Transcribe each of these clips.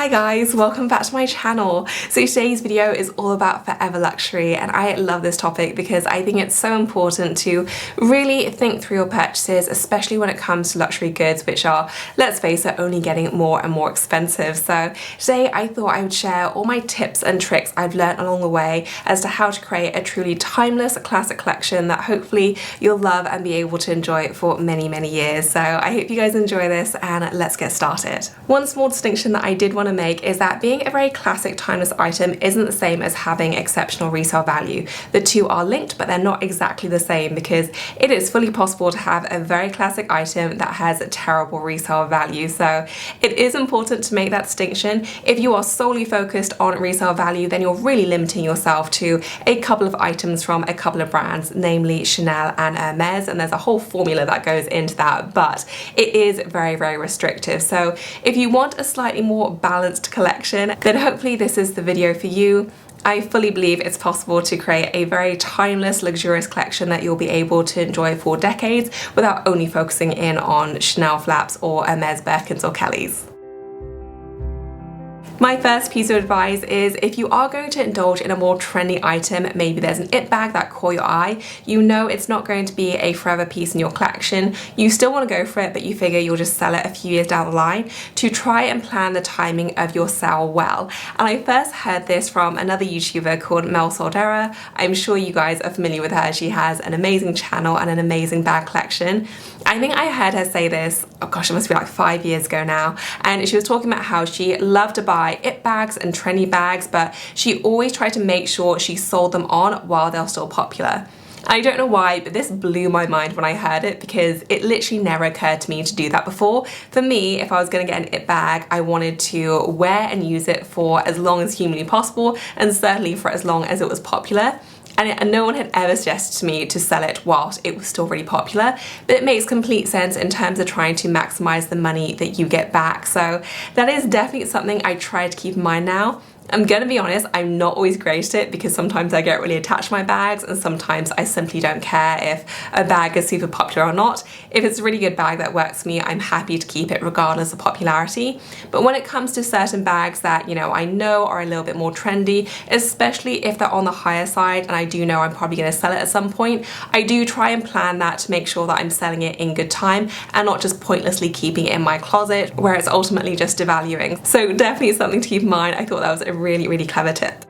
Hi guys, welcome back to my channel. So today's video is all about forever luxury, and I love this topic because I think it's so important to really think through your purchases, especially when it comes to luxury goods, which are, let's face it, only getting more and more expensive. So today I thought I would share all my tips and tricks I've learned along the way as to how to create a truly timeless classic collection that hopefully you'll love and be able to enjoy for many, many years. So I hope you guys enjoy this, and let's get started. One small distinction that I did want to make is that being a very classic timeless item isn't the same as having exceptional resale value. The two are linked, but they're not exactly the same, because it is fully possible to have a very classic item that has a terrible resale value. So it is important to make that distinction. If you are solely focused on resale value, then you're really limiting yourself to a couple of items from a couple of brands, namely Chanel and Hermes, and there's a whole formula that goes into that, but it is very, very restrictive. So if you want a slightly more balanced collection, then hopefully this is the video for you. I fully believe it's possible to create a very timeless, luxurious collection that you'll be able to enjoy for decades without only focusing in on Chanel flaps or Hermes Birkins or Kellys. My first piece of advice is, if you are going to indulge in a more trendy item, maybe there's an it bag that caught your eye, you know it's not going to be a forever piece in your collection, you still want to go for it, but you figure you'll just sell it a few years down the line, to try and plan the timing of your sale well. And I first heard this from another YouTuber called Mel Soldera. I'm sure you guys are familiar with her. She has an amazing channel and an amazing bag collection. I think I heard her say this, oh gosh, it must be like 5 years ago now, and she was talking about how she loved to buy it bags and trendy bags, but she always tried to make sure she sold them on while they're still popular. I don't know why, but this blew my mind when I heard it, because it literally never occurred to me to do that before. For me, if I was going to get an it bag, I wanted to wear and use it for as long as humanly possible, and certainly for as long as it was popular. And no one had ever suggested to me to sell it whilst it was still really popular, but it makes complete sense in terms of trying to maximize the money that you get back. So that is definitely something I try to keep in mind now. I'm gonna be honest, I'm not always great at it, because sometimes I get really attached to my bags, and sometimes I simply don't care if a bag is super popular or not. If it's a really good bag that works for me, I'm happy to keep it regardless of popularity. But when it comes to certain bags that, you know, I know are a little bit more trendy, especially if they're on the higher side and I do know I'm probably gonna sell it at some point, I do try and plan that to make sure that I'm selling it in good time and not just pointlessly keeping it in my closet where it's ultimately just devaluing. So definitely something to keep in mind. I thought that was a really, really clever tip.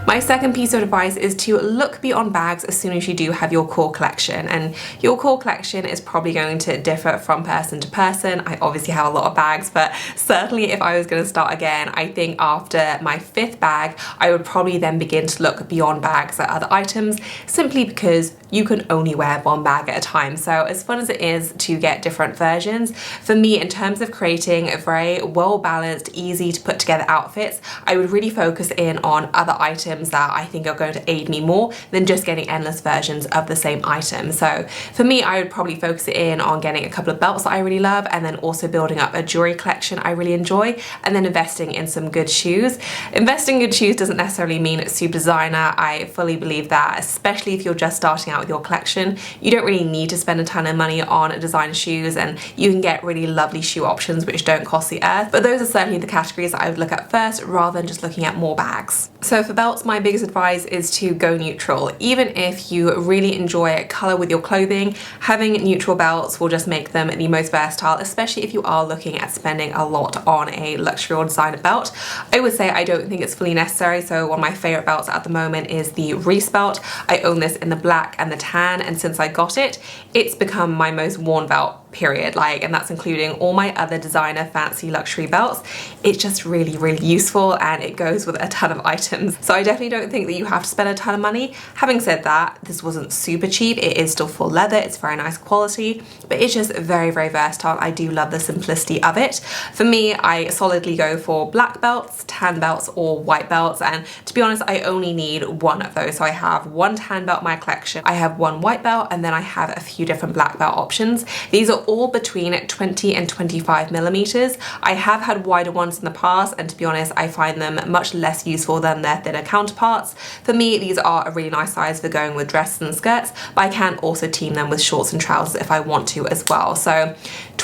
My second piece of advice is to look beyond bags as soon as you do have your core collection, and your core collection is probably going to differ from person to person. I obviously have a lot of bags, but certainly if I was going to start again, I think after my 5th bag, I would probably then begin to look beyond bags at other items, simply because you can only wear one bag at a time. So as fun as it is to get different versions, for me, in terms of creating a very well-balanced, easy to put together outfits, I would really focus in on other items that I think are going to aid me more than just getting endless versions of the same item. So for me, I would probably focus in on getting a couple of belts that I really love, and then also building up a jewelry collection I really enjoy, and then investing in some good shoes. Investing in good shoes doesn't necessarily mean super designer. I fully believe that, especially if you're just starting out with your collection, you don't really need to spend a ton of money on designer shoes, and you can get really lovely shoe options which don't cost the earth. But those are certainly the categories that I would look at first, rather than just looking at more bags. So for belts, my biggest advice is to go neutral. Even if you really enjoy color with your clothing, having neutral belts will just make them the most versatile, especially if you are looking at spending a lot on a luxury or designer belt. I would say I don't think it's fully necessary. So one of my favorite belts at the moment is the Reese belt. I own this in the black and the tan, and since I got it, it's become my most worn belt, period. And that's including all my other designer fancy luxury belts. It's just really, really useful, and it goes with a ton of items. So I definitely don't think that you have to spend a ton of money. Having said that, this wasn't super cheap. It is still full leather. It's very nice quality, but it's just very, very versatile. I do love the simplicity of it. For me, I solidly go for black belts, tan belts, or white belts, and to be honest, I only need one of those. So I have one tan belt in my collection, I have one white belt, and then I have a few different black belt options. These are all between 20 and 25 millimeters. I have had wider ones in the past, and to be honest, I find them much less useful than their thinner counterparts. For me, these are a really nice size for going with dresses and skirts, but I can also team them with shorts and trousers if I want to as well. So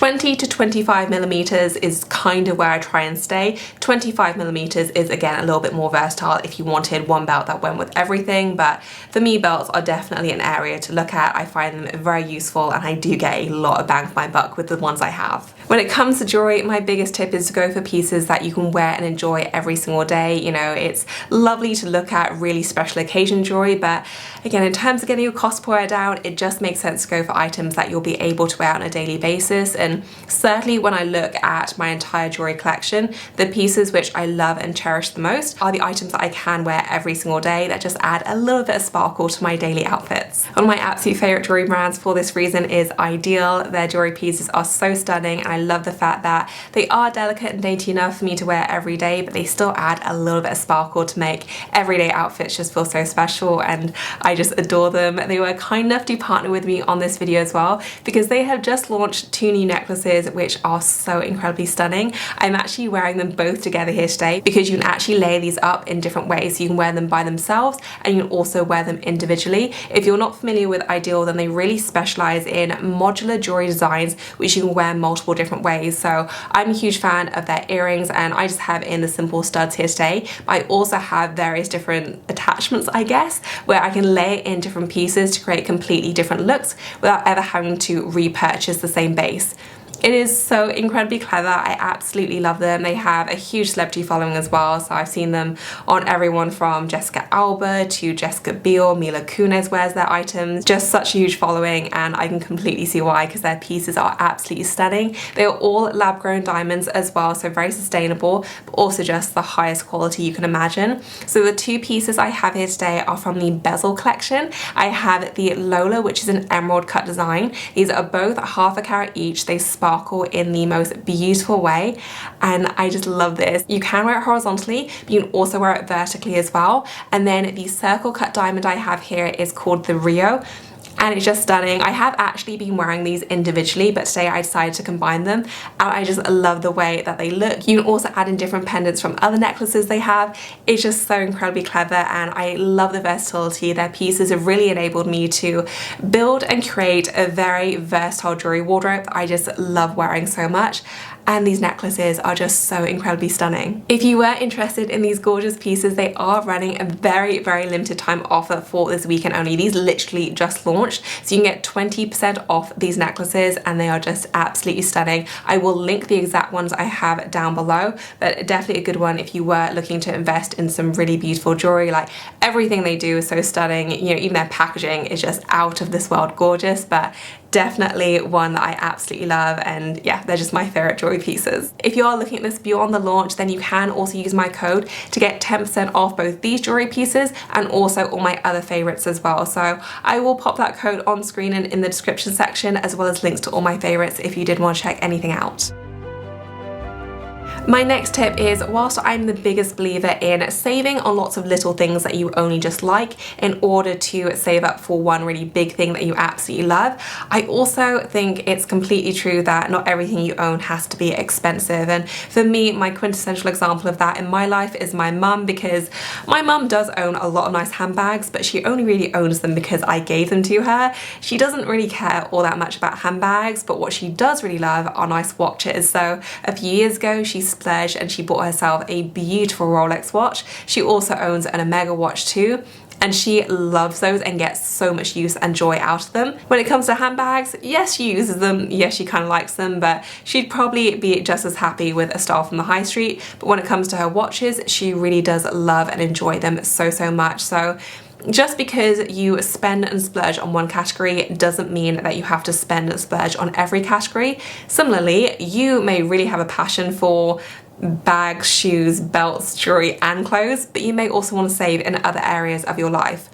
20 to 25 millimeters is kind of where I try and stay. 25 millimeters is again a little bit more versatile if you wanted one belt that went with everything, but for me belts are definitely an area to look at. I find them very useful and I do get a lot of bang for my buck with the ones I have. When it comes to jewelry, my biggest tip is to go for pieces that you can wear and enjoy every single day. You know, it's lovely to look at really special occasion jewelry, but again, in terms of getting your cost per wear down, it just makes sense to go for items that you'll be able to wear on a daily basis. And certainly when I look at my entire jewelry collection, the pieces which I love and cherish the most are the items that I can wear every single day that just add a little bit of sparkle to my daily outfits. One of my absolute favorite jewelry brands for this reason is Idyl. Their jewelry pieces are so stunning and I love the fact that they are delicate and dainty enough for me to wear every day, but they still add a little bit of sparkle to make everyday outfits just feel so special, and I just adore them. They were kind enough to partner with me on this video as well because they have just launched 2 new necklaces which are so incredibly stunning. I'm actually wearing them both together here today because you can actually layer these up in different ways. You can wear them by themselves and you can also wear them individually. If you're not familiar with Idyl, then they really specialize in modular jewelry designs which you can wear multiple different ways. So I'm a huge fan of their earrings and I just have in the simple studs here today, but I also have various different attachments, I guess, where I can layer in different pieces to create completely different looks without ever having to repurchase the same base. It is so incredibly clever. I absolutely love them. They have a huge celebrity following as well, so I've seen them on everyone from Jessica Alba to Jessica Biel. Mila Kunis wears their items. Just such a huge following, and I can completely see why because their pieces are absolutely stunning. They are all lab-grown diamonds as well, so very sustainable, but also just the highest quality you can imagine. So the 2 pieces I have here today are from the bezel collection. I have the Lola, which is an emerald cut design. These are both 1/2 carat each. They sparkle in the most beautiful way and I just love this. You can wear it horizontally, but you can also wear it vertically as well. And then the circle cut diamond I have here is called the Rio, and it's just stunning. I have actually been wearing these individually, but today I decided to combine them and I just love the way that they look. You can also add in different pendants from other necklaces they have. It's just so incredibly clever and I love the versatility. Their pieces have really enabled me to build and create a very versatile jewelry wardrobe that I just love wearing so much. And these necklaces are just so incredibly stunning. If you were interested in these gorgeous pieces, they are running a very, very limited time offer for this weekend only. These literally just launched, so you can get 20% off these necklaces and they are just absolutely stunning. I will link the exact ones I have down below, but definitely a good one if you were looking to invest in some really beautiful jewelry. Like, everything they do is so stunning. You know, even their packaging is just out of this world gorgeous, but definitely one that I absolutely love, and yeah, they're just my favorite jewelry pieces. If you are looking at this beyond the launch, then you can also use my code to get 10% off both these jewelry pieces and also all my other favorites as well. So I will pop that code on screen and in the description section, as well as links to all my favorites if you did want to check anything out. My next tip is, whilst I'm the biggest believer in saving on lots of little things that you only just like in order to save up for one really big thing that you absolutely love, I also think it's completely true that not everything you own has to be expensive. And for me, my quintessential example of that in my life is my mum, because my mum does own a lot of nice handbags, but she only really owns them because I gave them to her. She doesn't really care all that much about handbags, but what she does really love are nice watches. So a few years ago, she splurged and she bought herself a beautiful Rolex watch. She also owns an Omega watch too, and she loves those and gets so much use and joy out of them. When it comes to handbags, yes, she uses them, yes, she kind of likes them, but she'd probably be just as happy with a style from the high street. But when it comes to her watches, she really does love and enjoy them so much. So just because you spend and splurge on one category doesn't mean that you have to spend and splurge on every category. Similarly, you may really have a passion for bags, shoes, belts, jewelry and clothes, but you may also want to save in other areas of your life.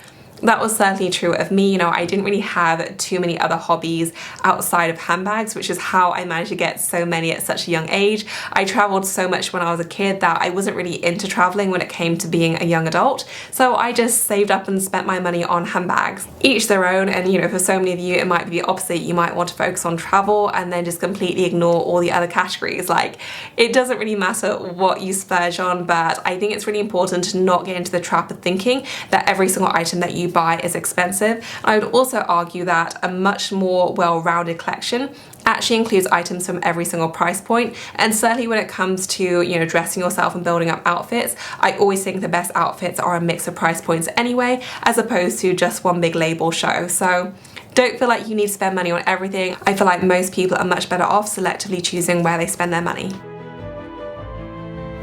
That was certainly true of me. You know, I didn't really have too many other hobbies outside of handbags, which is how I managed to get so many at such a young age. I traveled so much when I was a kid that I wasn't really into traveling when it came to being a young adult. So I just saved up and spent my money on handbags. Each their own, and you know, for so many of you, it might be the opposite. You might want to focus on travel and then just completely ignore all the other categories. Like, it doesn't really matter what you splurge on, but I think it's really important to not get into the trap of thinking that every single item that you you buy is expensive. I would also argue that a much more well-rounded collection actually includes items from every single price point, and certainly when it comes to, you know, dressing yourself and building up outfits, I always think the best outfits are a mix of price points anyway, as opposed to just one big label show. So don't feel like you need to spend money on everything. I feel like most people are much better off selectively choosing where they spend their money.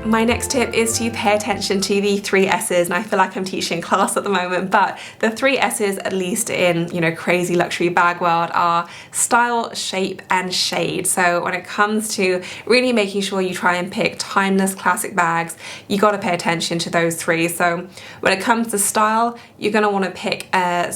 My next tip is to pay attention to the 3 S's, and I feel like I'm teaching class at the moment, but the 3 S's, at least in, you know, crazy luxury bag world, are style, shape, and shade. So when it comes to really making sure you try and pick timeless classic bags, you got to pay attention to those 3. So when it comes to style, you're going to want to pick a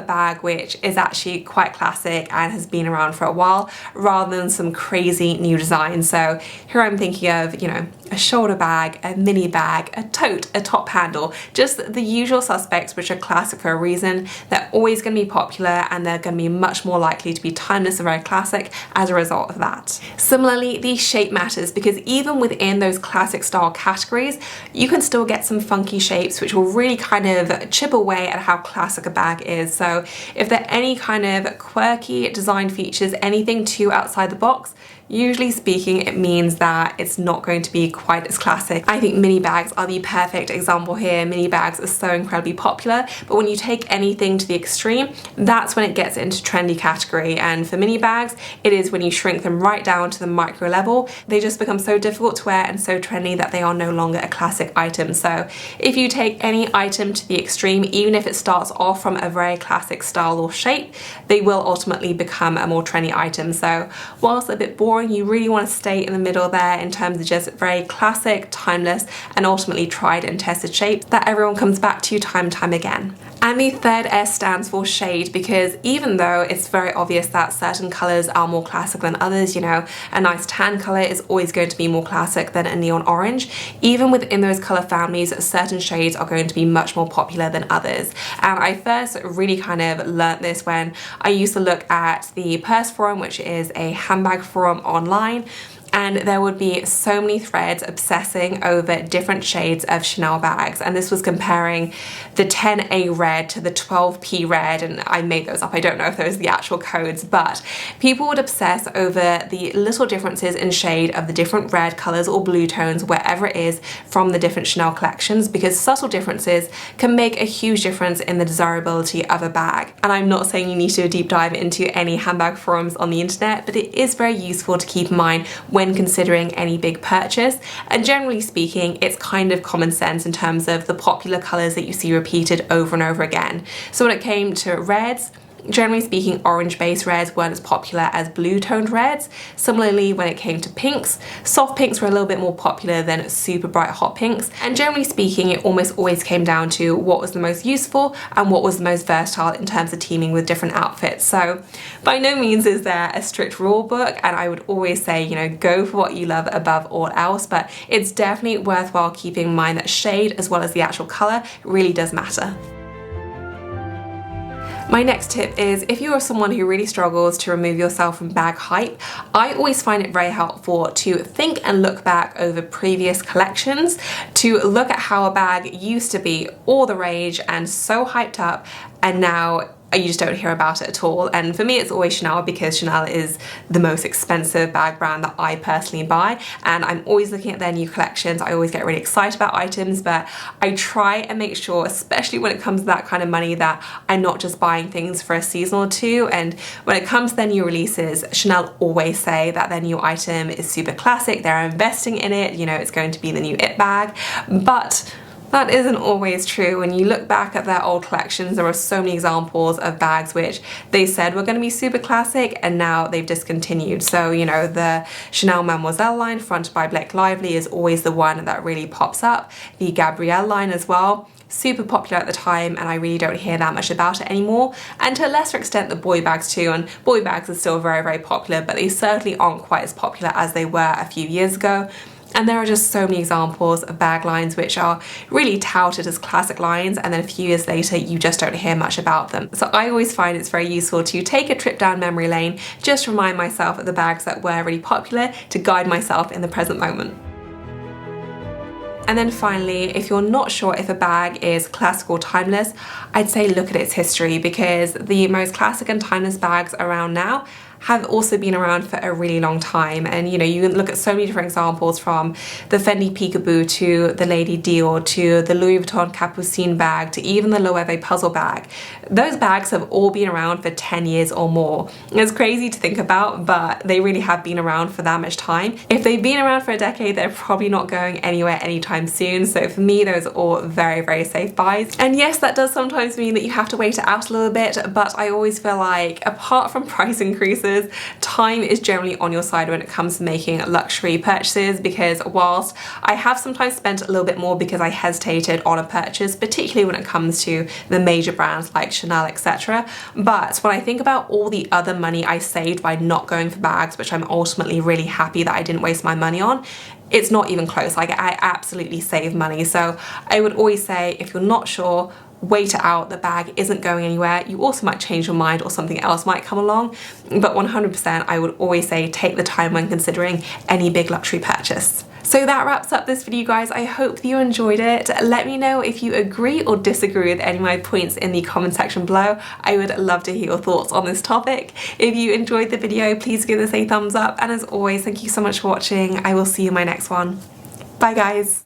bag which is actually quite classic and has been around for a while, rather than some crazy new design. So here I'm thinking of, you know, a shoulder bag, a mini bag, a tote, a top handle, just the usual suspects which are classic for a reason. They're always going to be popular, and they're going to be much more likely to be timeless and very classic as a result of that. Similarly, the shape matters, because even within those classic style categories, you can still get some funky shapes which will really kind of chip away at how classic a bag is. So if there are any kind of quirky design features, anything too outside the box, usually speaking, it means that it's not going to be quite as classic. I think mini bags are the perfect example here. Mini bags are so incredibly popular, but when you take anything to the extreme, that's when it gets into trendy category. And for mini bags, it is when you shrink them right down to the micro level, they just become so difficult to wear and so trendy that they are no longer a classic item. So if you take any item to the extreme, even if it starts off from a very classic style or shape, they will ultimately become a more trendy item. So whilst a bit boring, you really want to stay in the middle there in terms of just very classic, timeless, and ultimately tried and tested shapes that everyone comes back to time and time again. And the third S stands for shade, because even though it's very obvious that certain colours are more classic than others, you know, a nice tan colour is always going to be more classic than a neon orange, even within those colour families, certain shades are going to be much more popular than others. And I first really kind of learnt this when I used to look at the Purse Forum, which is a handbag forum online, and there would be so many threads obsessing over different shades of Chanel bags, and this was comparing the 10A red to the 12P red, and I made those up, I don't know if those are the actual codes, but people would obsess over the little differences in shade of the different red colours or blue tones, wherever it is, from the different Chanel collections, because subtle differences can make a huge difference in the desirability of a bag. And I'm not saying you need to deep dive into any handbag forums on the internet, but it is very useful to keep in mind when considering any big purchase. And generally speaking, it's kind of common sense in terms of the popular colours that you see repeated over and over again. So when it came to reds, generally speaking, orange-based reds weren't as popular as blue-toned reds. Similarly, when it came to pinks, soft pinks were a little bit more popular than super bright hot pinks. And generally speaking, it almost always came down to what was the most useful and what was the most versatile in terms of teaming with different outfits. So by no means is there a strict rule book, and I would always say, you know, go for what you love above all else, but it's definitely worthwhile keeping in mind that shade as well as the actual colour really does matter. My next tip is, if you are someone who really struggles to remove yourself from bag hype, I always find it very helpful to think and look back over previous collections, to look at how a bag used to be all the rage and so hyped up, and now you just don't hear about it at all. And for me, it's always Chanel, because Chanel is the most expensive bag brand that I personally buy, and I'm always looking at their new collections. I always get really excited about items, but I try and make sure, especially when it comes to that kind of money, that I'm not just buying things for a season or two. And when it comes to their new releases, Chanel always say that their new item is super classic, they're investing in it, you know, it's going to be the new it bag. But that isn't always true. When you look back at their old collections, there are so many examples of bags which they said were going to be super classic and now they've discontinued. So, you know, the Chanel Mademoiselle line fronted by Blake Lively is always the one that really pops up. The Gabrielle line as well, super popular at the time, and I really don't hear that much about it anymore. And to a lesser extent the boy bags too, and boy bags are still very, very popular, but they certainly aren't quite as popular as they were a few years ago. And there are just so many examples of bag lines which are really touted as classic lines, and then a few years later you just don't hear much about them. So I always find it's very useful to take a trip down memory lane, just to remind myself of the bags that were really popular, to guide myself in the present moment. And then finally, if you're not sure if a bag is classic or timeless, I'd say look at its history, because the most classic and timeless bags around now have also been around for a really long time. And you know, you can look at so many different examples, from the Fendi Peekaboo to the Lady Dior to the Louis Vuitton Capucine bag to even the Loewe puzzle bag. Those bags have all been around for 10 years or more. It's crazy to think about, but they really have been around for that much time. If they've been around for a decade, they're probably not going anywhere anytime soon. So for me, those are all very, very safe buys. And yes, that does sometimes mean that you have to wait it out a little bit, but I always feel like, apart from price increases, time is generally on your side when it comes to making luxury purchases, because whilst I have sometimes spent a little bit more because I hesitated on a purchase, particularly when it comes to the major brands like Chanel, etc. But when I think about all the other money I saved by not going for bags, which I'm ultimately really happy that I didn't waste my money on, it's not even close. Like, I absolutely saved money. So I would always say, if you're not sure, wait it out. The bag isn't going anywhere. You also might change your mind or something else might come along, but 100% I would always say take the time when considering any big luxury purchase. So that wraps up this video, guys. I hope that you enjoyed it. Let me know if you agree or disagree with any of my points in the comment section below. I would love to hear your thoughts on this topic. If you enjoyed the video, please give this a thumbs up, and as always, thank you so much for watching. I will see you in my next one. Bye, guys.